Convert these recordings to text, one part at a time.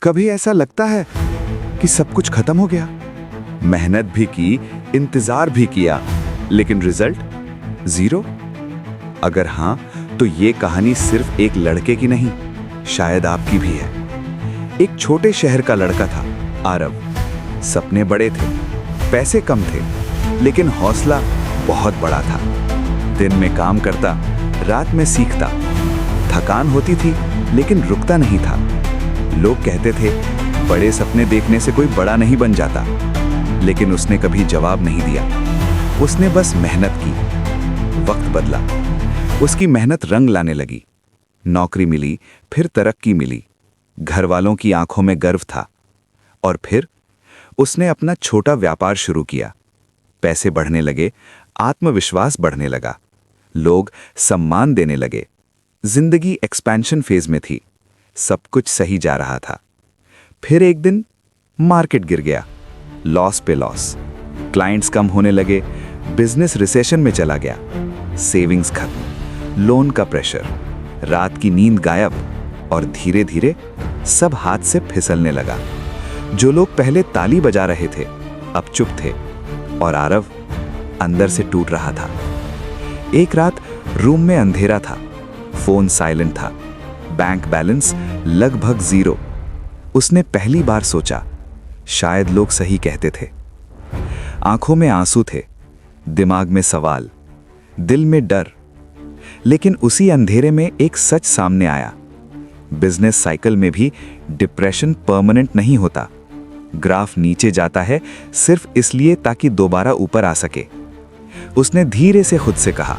कभी ऐसा लगता है कि सब कुछ खत्म हो गया। मेहनत भी की, इंतजार भी किया, लेकिन रिजल्ट जीरो। अगर हाँ, तो ये कहानी सिर्फ एक लड़के की नहीं, शायद आपकी भी है। एक छोटे शहर का लड़का था, आरव। सपने बड़े थे, पैसे कम थे, लेकिन हौसला बहुत बड़ा था। दिन में काम करता, रात में सीखता। थकान होती थी, लेकिन रुकता नहीं था। लोग कहते थे, बड़े सपने देखने से कोई बड़ा नहीं बन जाता, लेकिन उसने कभी जवाब नहीं दिया। उसने बस मेहनत की। वक्त बदला, उसकी मेहनत रंग लाने लगी। नौकरी मिली, फिर तरक्की मिली। घर वालों की आंखों में गर्व था। और फिर उसने अपना छोटा व्यापार शुरू किया। पैसे बढ़ने लगे, आत्मविश्वास बढ़ने लगा, लोग सम्मान देने लगे। जिंदगी एक्सपेंशन फेज में थी, सब कुछ सही जा रहा था। फिर एक दिन मार्केट गिर गया, लॉस पे लॉस। क्लाइंट्स कम होने लगे, बिजनेस रिसेशन में चला गया। सेविंग्स खत्म, लोन का प्रेशर, रात की नींद गायब, और धीरे धीरे सब हाथ से फिसलने लगा। जो लोग पहले ताली बजा रहे थे, अब चुप थे, और आरव अंदर से टूट रहा था। एक रात रूम में अंधेरा था, फोन साइलेंट था, बैंक बैलेंस लगभग जीरो। उसने पहली बार सोचा, शायद लोग सही कहते थे। आंखों में आंसू थे, दिमाग में सवाल, दिल में डर। लेकिन उसी अंधेरे में एक सच सामने आया। बिजनेस साइकिल में भी डिप्रेशन परमानेंट नहीं होता। ग्राफ नीचे जाता है सिर्फ इसलिए ताकि दोबारा ऊपर आ सके। उसने धीरे से खुद से कहा,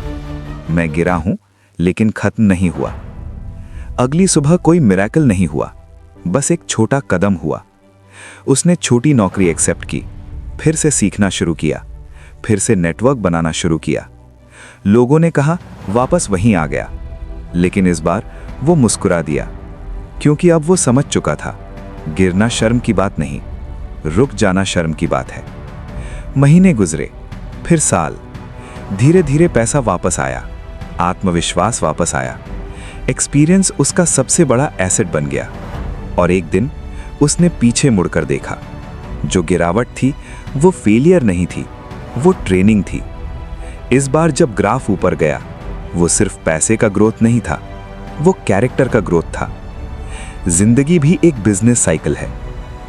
मैं गिरा हूं, लेकिन खत्म नहीं हुआ। अगली सुबह कोई मिरेकल नहीं हुआ, बस एक छोटा कदम हुआ। उसने छोटी नौकरी एक्सेप्ट की, फिर से सीखना शुरू किया, फिर से नेटवर्क बनाना शुरू किया। लोगों ने कहा वापस वहीं आ गया, लेकिन इस बार वो मुस्कुरा दिया, क्योंकि अब वो समझ चुका था, गिरना शर्म की बात नहीं, रुक जाना शर्म की बात है। महीने गुजरे, फिर साल। धीरे धीरे पैसा वापस आया, आत्मविश्वास वापस आया। एक्सपीरियंस उसका सबसे बड़ा एसेट बन गया। और एक दिन उसने पीछे मुड़कर देखा। जो गिरावट थी वो फेलियर नहीं थी, वो ट्रेनिंग थी। इस बार जब ग्राफ ऊपर गया, वो सिर्फ पैसे का ग्रोथ नहीं था, वो कैरेक्टर का ग्रोथ था। जिंदगी भी एक बिजनेस साइकिल है,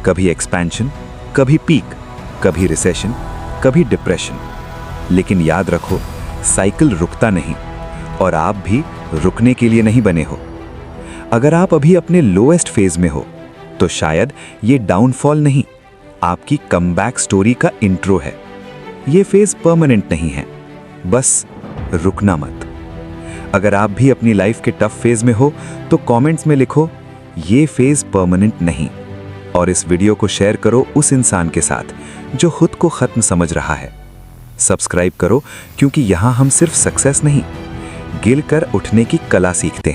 कभी एक्सपेंशन, कभी पीक, कभी रिसेशन, कभी डिप्रेशन। लेकिन याद रखो, साइकिल रुकता नहीं, और आप भी रुकने के लिए नहीं बने हो। अगर आप अभी अपने लोएस्ट फेज में हो, तो शायद ये डाउनफॉल नहीं, आपकी कमबैक स्टोरी का इंट्रो है। ये फेज परमानेंट नहीं है, बस रुकना मत। अगर आप भी अपनी लाइफ के टफ फेज में हो, तो कमेंट्स में लिखो, ये फेज परमानेंट नहीं। और इस वीडियो को शेयर करो उस इंसान के साथ जो खुद को खत्म समझ रहा है। सब्सक्राइब करो, क्योंकि यहां हम सिर्फ सक्सेस नहीं, गिर कर उठने की कला सीखते हैं।